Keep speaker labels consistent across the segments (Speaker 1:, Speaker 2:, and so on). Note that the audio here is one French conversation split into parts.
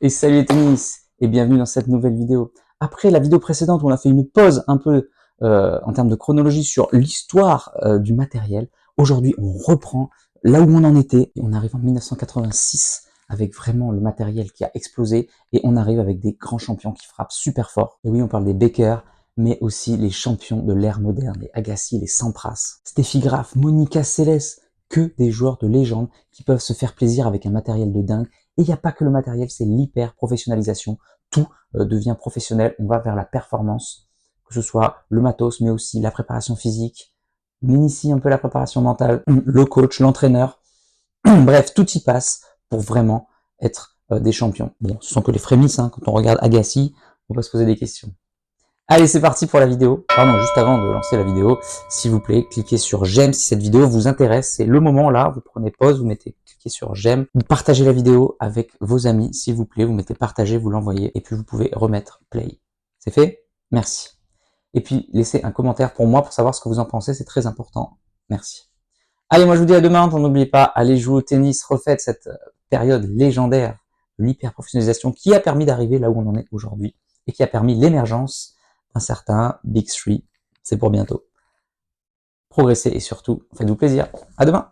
Speaker 1: Et salut les tennis et bienvenue dans cette nouvelle vidéo. Après la vidéo précédente où on a fait une pause un peu en termes de chronologie sur l'histoire du matériel, aujourd'hui on reprend là où on en était et on arrive en 1986 avec vraiment le matériel qui a explosé et on arrive avec des grands champions qui frappent super fort. Et oui, on parle des Becker, mais aussi les champions de l'ère moderne, les Agassi, les Sampras, Steffi Graf, Monica Seles, que des joueurs de légende qui peuvent se faire plaisir avec un matériel de dingue. Et il n'y a pas que le matériel, c'est l'hyper-professionnalisation. Tout devient professionnel, on va vers la performance, que ce soit le matos, mais aussi la préparation physique. On initie un peu la préparation mentale, le coach, l'entraîneur. Bref, tout y passe pour vraiment être des champions. Bon, ce sont que les frémisses, hein. Quand on regarde Agassi, on va se poser des questions. Allez, c'est parti pour la vidéo. Pardon, juste avant de lancer la vidéo, s'il vous plaît, cliquez sur j'aime si cette vidéo vous intéresse. C'est le moment là, vous prenez pause, vous cliquez sur j'aime, vous partagez la vidéo avec vos amis, s'il vous plaît, vous mettez partager, vous l'envoyez, et puis vous pouvez remettre play. C'est fait? Merci. Et puis, laissez un commentaire pour moi pour savoir ce que vous en pensez, c'est très important. Merci. Allez, moi je vous dis à demain, n'oubliez pas, allez jouer au tennis, refaites cette période légendaire de l'hyper-professionnalisation qui a permis d'arriver là où on en est aujourd'hui et qui a permis l'émergence d'un certain Big Three. C'est pour bientôt. Progressez et surtout, faites-vous plaisir. À demain.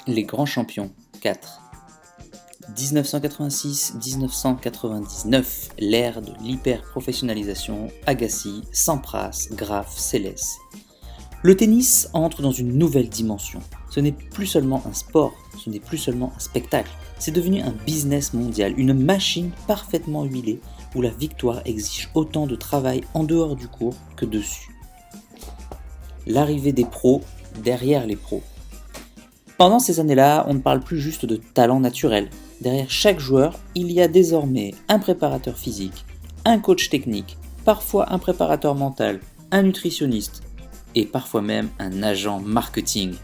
Speaker 2: Les grands champions, 4. 1986-1999, l'ère de l'hyper-professionnalisation, Agassi, Sampras, Graf, Seles. Le tennis entre dans une nouvelle dimension. Ce n'est plus seulement un sport, ce n'est plus seulement un spectacle. C'est devenu un business mondial, une machine parfaitement huilée où la victoire exige autant de travail en dehors du court que dessus. L'arrivée des pros derrière les pros. Pendant ces années-là, on ne parle plus juste de talent naturel. Derrière chaque joueur, il y a désormais un préparateur physique, un coach technique, parfois un préparateur mental, un nutritionniste et parfois même un agent marketing.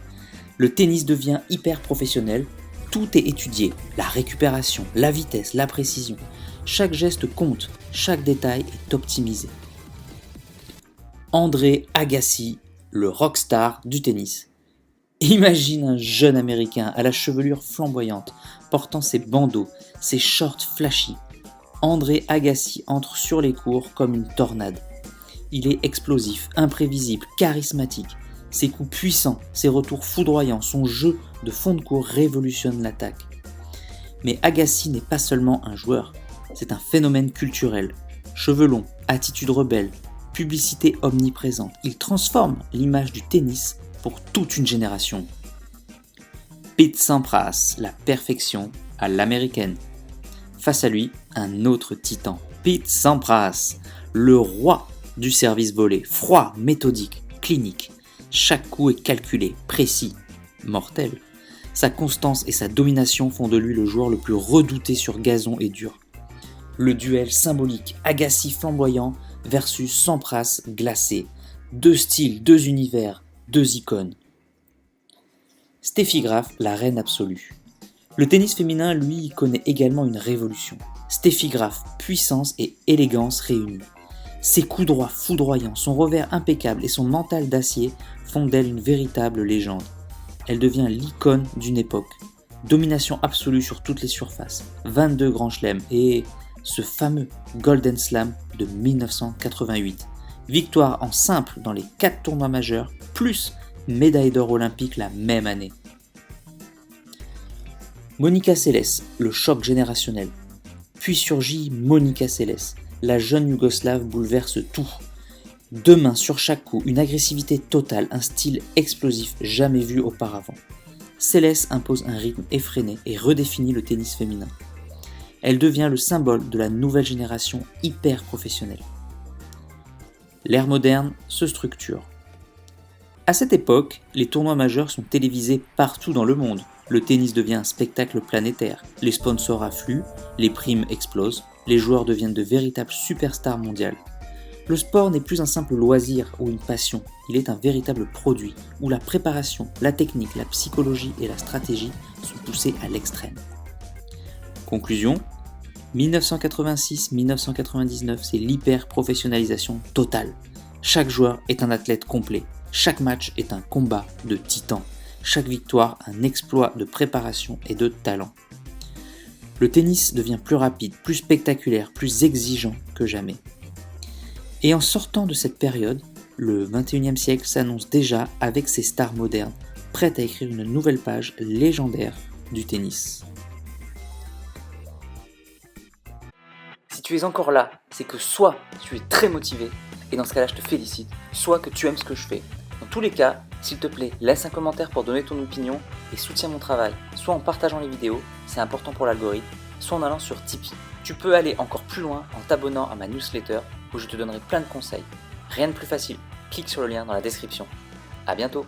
Speaker 2: Le tennis devient hyper professionnel, tout est étudié, la récupération, la vitesse, la précision. Chaque geste compte, chaque détail est optimisé. André Agassi, le rockstar du tennis. Imagine un jeune américain à la chevelure flamboyante, portant ses bandeaux, ses shorts flashy. André Agassi entre sur les courts comme une tornade. Il est explosif, imprévisible, charismatique. Ses coups puissants, ses retours foudroyants, son jeu de fond de court révolutionne l'attaque. Mais Agassi n'est pas seulement un joueur, c'est un phénomène culturel. Cheveux longs, attitude rebelle, publicité omniprésente. Il transforme l'image du tennis pour toute une génération. Pete Sampras, la perfection à l'américaine. Face à lui, un autre titan, Pete Sampras, le roi du service volé, froid, méthodique, clinique. Chaque coup est calculé, précis, mortel. Sa constance et sa domination font de lui le joueur le plus redouté sur gazon et dur. Le duel symbolique Agassi flamboyant versus Sampras glacé. Deux styles, deux univers, deux icônes. Steffi Graf, la reine absolue. Le tennis féminin, lui, connaît également une révolution. Steffi Graf, puissance et élégance réunies. Ses coups droits foudroyants, son revers impeccable et son mental d'acier font d'elle une véritable légende. Elle devient l'icône d'une époque. Domination absolue sur toutes les surfaces. 22 grands chelems et ce fameux Golden Slam de 1988. Victoire en simple dans les 4 tournois majeurs, plus médaille d'or olympique la même année. Monica Seles, le choc générationnel. Puis surgit Monica Seles. La jeune Yougoslave bouleverse tout. 2 mains sur chaque coup, une agressivité totale, un style explosif jamais vu auparavant. Seles impose un rythme effréné et redéfinit le tennis féminin. Elle devient le symbole de la nouvelle génération hyper professionnelle. L'ère moderne se structure. À cette époque, les tournois majeurs sont télévisés partout dans le monde. Le tennis devient un spectacle planétaire. Les sponsors affluent, les primes explosent, les joueurs deviennent de véritables superstars mondiales. Le sport n'est plus un simple loisir ou une passion, il est un véritable produit où la préparation, la technique, la psychologie et la stratégie sont poussées à l'extrême. Conclusion, 1986-1999, c'est l'hyper-professionnalisation totale. Chaque joueur est un athlète complet, chaque match est un combat de titans, chaque victoire un exploit de préparation et de talent. Le tennis devient plus rapide, plus spectaculaire, plus exigeant que jamais. Et en sortant de cette période, le 21e siècle s'annonce déjà avec ses stars modernes, prêtes à écrire une nouvelle page légendaire du tennis.
Speaker 3: Si tu es encore là, c'est que soit tu es très motivé, et dans ce cas-là je te félicite, soit que tu aimes ce que je fais. Dans tous les cas, s'il te plaît, laisse un commentaire pour donner ton opinion et soutiens mon travail, soit en partageant les vidéos, c'est important pour l'algorithme, soit en allant sur Tipeee. Tu peux aller encore plus loin en t'abonnant à ma newsletter où je te donnerai plein de conseils. Rien de plus facile, clique sur le lien dans la description. À bientôt.